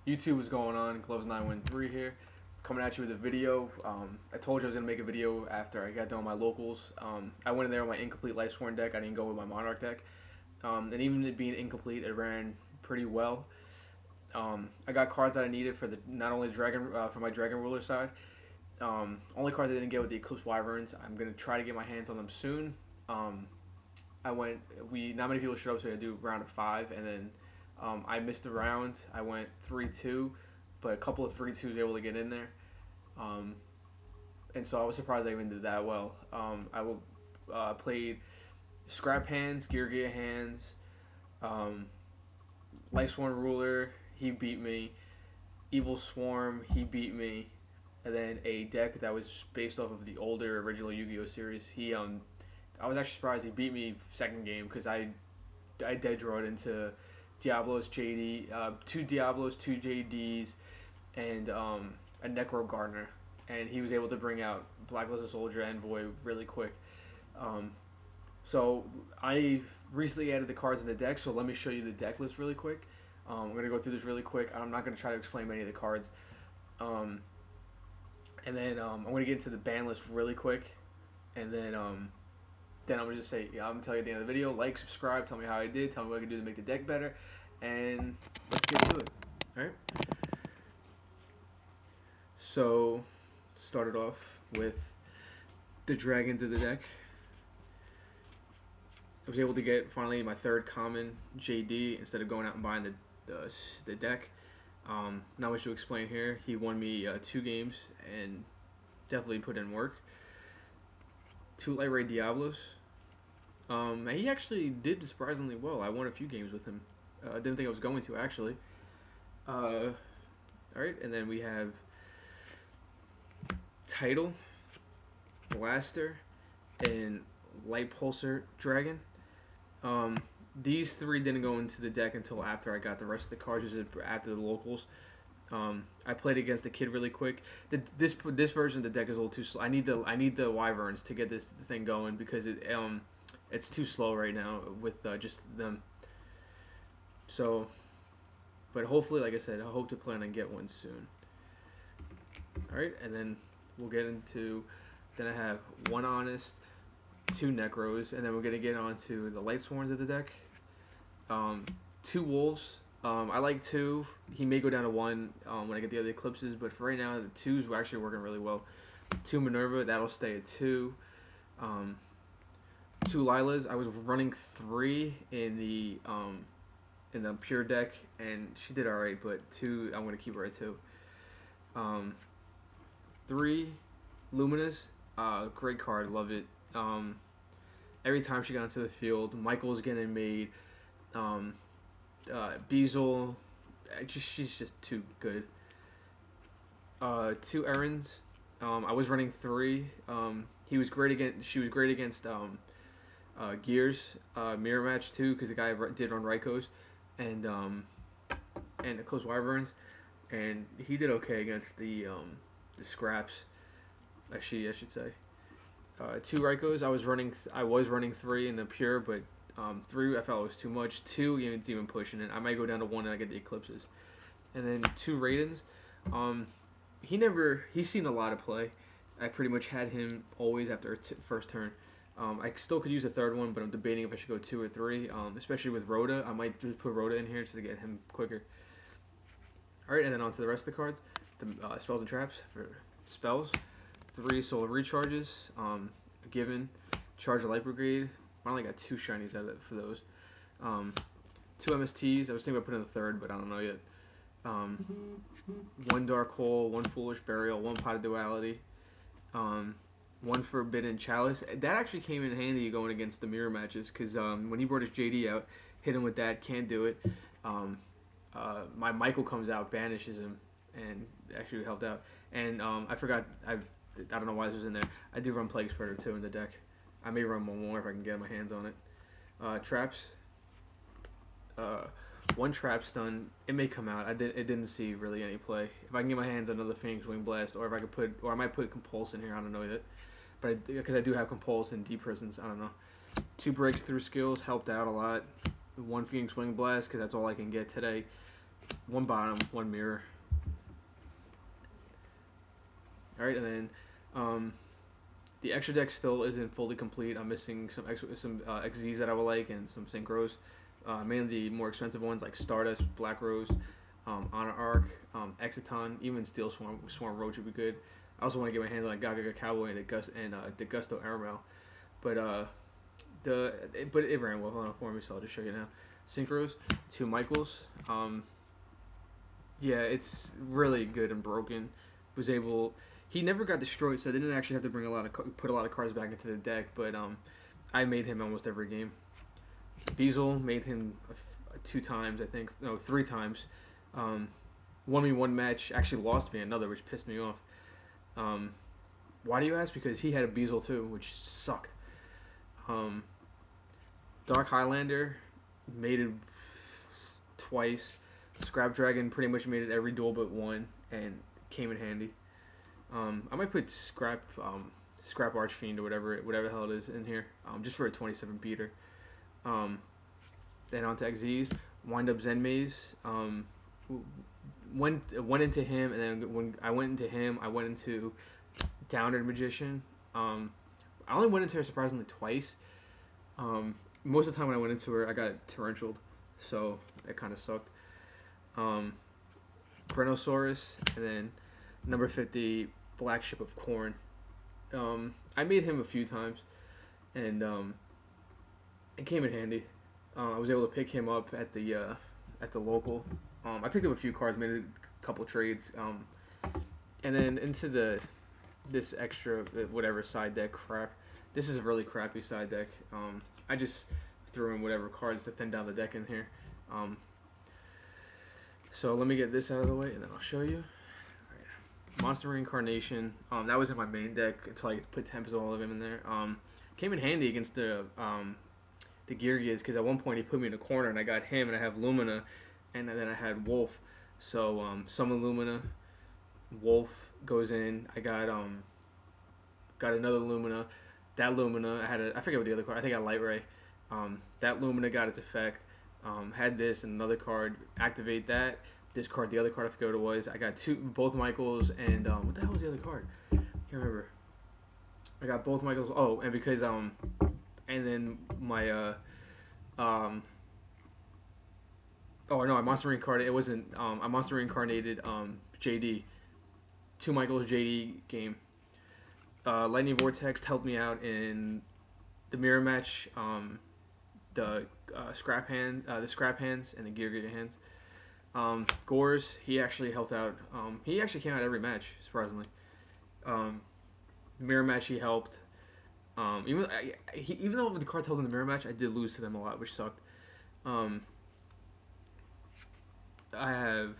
YouTube, what's going on? Gloves913 here, coming at you with a video. I told you I was gonna make a video after I got done with my locals. I went in there with my incomplete lightsworn deck. I didn't go with my monarch deck, and even it being incomplete, it ran pretty well. I got cards that I needed for the not only dragon for my dragon ruler side. Only cards I didn't get with the eclipse wyverns. I'm gonna try to get my hands on them soon. Um, I went. We not many people showed up, so I do round of five, and then I missed a round. I went 3-2, but a couple of 3-2s able to get in there, um, and so I was surprised I even did that well. Played scrap hands, gear hands, um, Lightsworn ruler. He beat me. Evil swarm. He beat me. And then a deck that was based off of the older original Yu-Gi-Oh series. I was actually surprised he beat me second game because I dead drawed into Diablos JD, two Diablos, two JDs, and a Necro Gardener, and he was able to bring out Blacklisted Soldier Envoy really quick. Um, so I recently added the cards in the deck, so let me show you the deck list really quick. I'm gonna go through this really quick. I'm not gonna try to explain many of the cards, um, and then I'm gonna get into the ban list really quick, and then I'm gonna just say, yeah, I'm gonna tell you at the end of the video, like, subscribe, tell me how I did, tell me what I can do to make the deck better, and let's get to it. All right. So, started off with the dragons of the deck. I was able to get finally my third common JD instead of going out and buying the deck. Not much to explain here. He won me 2 games and definitely put in work. 2 Light Ray Diablos. He actually did surprisingly well. I won a few games with him. I didn't think I was going to actually. All right, and then we have Title, Blaster, and Light Pulsar Dragon. Um, these 3 didn't go into the deck until after I got the rest of the cards, just after the locals. I played against the kid really quick. This version of the deck is a little too slow. I need the wyverns to get this thing going because it's too slow right now with just them. So, but hopefully, like I said, I hope to plan on get one soon. All right, and then we'll get into. Then I have 1 Honest, 2 Necros, and then we're gonna get on to the Lightsworns of the deck. 2 Wolves. I like 2. He may go down to 1 when I get the other Eclipses, but for right now, the 2s were actually working really well. 2 Minerva, that'll stay at 2. Um, 2 Lilas. I was running 3 in the pure deck, and she did alright, but 2, I'm gonna keep her at 2. Um, 3 Luminous. Great card, love it. Every time she got into the field, Michael's getting made. Um, Beazle, she's just too good. 2 Errands. I was running 3. He was great against. She was great against Gears mirror match too, because the guy did run Rykos and the close wyverns, and he did okay against the scraps. I should say. 2 Rykos. I was running 3 in the pure, but 3 I felt was too much. 2 it's even pushing it. I might go down to 1 and I get the eclipses. And then 2 Raidens. Um, he's seen a lot of play. I pretty much had him always after first turn. I still could use a third one, but I'm debating if I should go 2 or 3. Especially with Rhoda, I might just put Rhoda in here just to get him quicker. All right, and then on to the rest of the cards. The spells and traps for spells. 3 solar recharges. Given. Charge a light brigade. I only got 2 shinies out of it for those. 2 MSTs. I was thinking about putting a third, but I don't know yet. 1 dark hole. 1 foolish burial. 1 pot of duality. 1 forbidden chalice. That actually came in handy going against the mirror matches because when he brought his JD out, hit him with that. Can't do it. My Michael comes out, banishes him, and actually helped out. And I forgot. I don't know why this was in there. I do run Plague Spreader too in the deck. I may run one more if I can get my hands on it. Traps. 1 trap stun. It may come out. It didn't see really any play. If I can get my hands on another Phoenix Wing Blast, or if I could I might put Compulse in here. I don't know yet. But because I do have Compulse and Deep Prisons, I don't know. 2 breaks through skills helped out a lot. 1 Phoenix Wing Blast because that's all I can get today. one bottom, one mirror. All right, and then the extra deck still isn't fully complete. I'm missing some XZs that I would like and some synchros. Mainly the more expensive ones like Stardust, Black Rose, Honor Arc, Exiton, even Steel Swarm Roach would be good. I also want to get my hands on like Gaga Cowboy and Degusto Airmail. But it ran well on for me, so I'll just show you now. Synchros, two Michaels. Yeah, it's really good and broken. Was able. He never got destroyed, so I didn't actually have to put a lot of cards back into the deck. But I made him almost every game. Beazle made him two times, I think. No, three times. Um, won me one match. Actually lost me another, which pissed me off. Um, why do you ask? Because he had a Beazle too, which sucked. Um, Dark Highlander made it twice. Scrap Dragon pretty much made it every duel but one, and came in handy. I might put Scrap Archfiend or whatever the hell it is in here, just for a 27 beater. Then on to XZs, Wind Up Zen Maze. Went into him, and then when I went into him, I went into Downed Magician. I only went into her surprisingly twice. Most of the time when I went into her, I got torrentialed, so that kind of sucked. Brenosaurus, and then number 50, Black Ship of Corn. I made him a few times, and it came in handy. I was able to pick him up at the local. I picked up a few cards, made a couple trades, and then into this extra whatever side deck crap. This is a really crappy side deck. I just threw in whatever cards to thin down the deck in here. So let me get this out of the way, and then I'll show you. Monster Reincarnation. That was in my main deck until I put Tempest all of him in there. Came in handy against the Geargias because at one point he put me in a corner and I got him and I have Lumina, and then I had Wolf. So summon Lumina, Wolf goes in. I got another Lumina. That Lumina I forget what the other card. I think I Light Ray. That Lumina got its effect. Had this and another card. Activate that. This card, the other card, I forget what it was. I got both Michaels, and what the hell was the other card? Can't remember. I got both Michaels. Oh, and because and then my oh no, I Monster Reincarnated. It wasn't I Monster Reincarnated JD. Two Michaels JD game. Lightning Vortex helped me out in the mirror match. The scrap hands, and the Gear hands. Gores, he actually helped out. He actually came out every match, surprisingly. Mirror match, he helped. Even though the cards held in the mirror match, I did lose to them a lot, which sucked. I have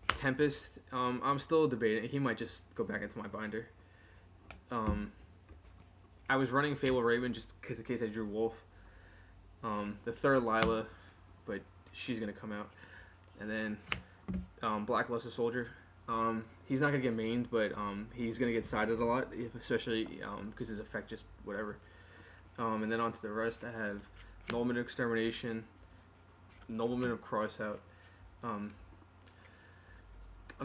Tempest. I'm still debating. He might just go back into my binder. I was running Fable Raven just in case I drew Wolf. The third Lila, but she's gonna come out. And then Black Luster Soldier. He's not gonna get mained, but he's gonna get sided a lot, especially because his effect just whatever. And then onto the rest, I have Nobleman of Extermination, Nobleman of Crossout. I'm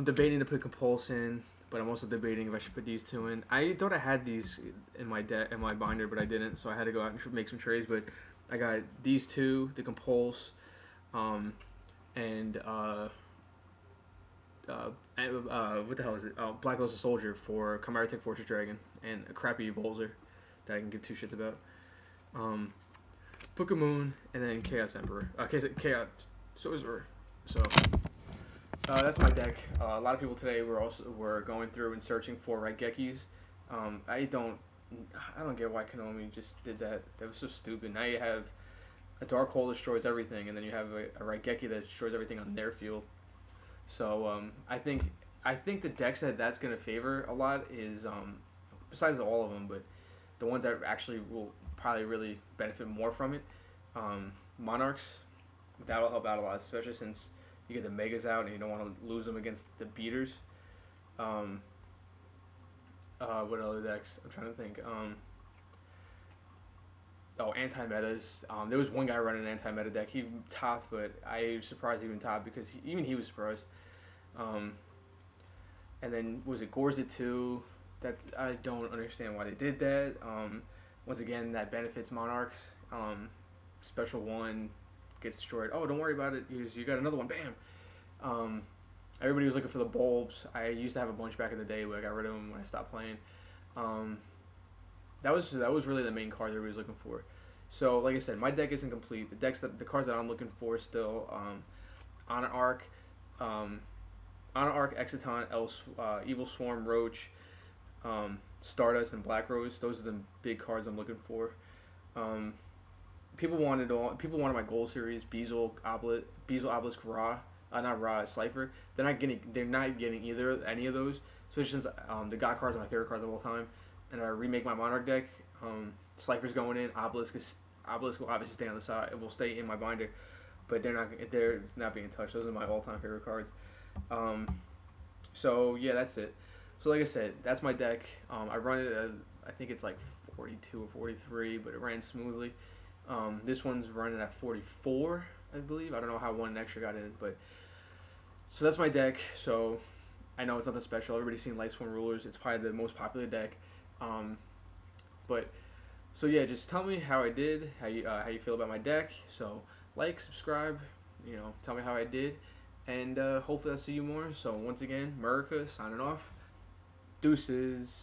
debating to put Compulse in, but I'm also debating if I should put these two in. I thought I had these in my binder, but I didn't, so I had to go out and make some trades. But I got these two, the Compulse, and what the hell is it? Black Luster Soldier for Chimeritic Fortress Dragon, and a crappy Volzer that I can give two shits about. Book of Moon, and then Chaos Emperor. Chaos Sorcerer. So that's my deck. A lot of people today were going through and searching for Raigekis. I don't get why Konami just did that. That was so stupid. Now you have a Dark Hole destroys everything, and then you have a Raigeki that destroys everything on their field. So I think the decks that's gonna favor a lot is besides all of them, but the ones that actually will probably really benefit more from it. Monarchs, that'll help out a lot, especially since you get the Megas out and you don't want to lose them against the beaters. What other decks? I'm trying to think. Oh, anti-metas. There was one guy running an anti-meta deck. He topped, but I was surprised he even topped because even he was surprised. Um, and then was it Gorza 2? That I don't understand why they did that. Once again, that benefits Monarchs. Um, Special one gets destroyed. Oh, don't worry about it. You got another one. Bam. Um, Everybody was looking for the bulbs. I used to have a bunch back in the day, but I got rid of them when I stopped playing. Um, that was really the main card everybody was looking for. So, like I said, my deck isn't complete. The cards that I'm looking for still Honor Arc, um, Honor Arc, Exiton, Evil Swarm, Roach, Stardust, and Black Rose. Those are the big cards I'm looking for. Um, people wanted my gold series, Bezel Obelisk, Ra, not Ra, Slifer. They're not getting either any of those. Especially since the God cards are my favorite cards of all time, and I remake my Monarch deck. Slifer's going in. Obelisk will obviously stay on the side. It will stay in my binder, but they're not being touched. Those are my all time favorite cards. Um, so yeah, that's it. So like I said, that's my deck. I run it at, I think it's like 42 or 43, but it ran smoothly. This one's running at 44, I believe. I don't know how one extra got in, but so that's my deck. So I know it's nothing special. Everybody's seen Lightsworn Rulers. It's probably the most popular deck. Um, but so yeah, just tell me how I did, how you feel about my deck. So like, subscribe, tell me how I did, and hopefully I'll see you more. So once again, America signing off. Deuces.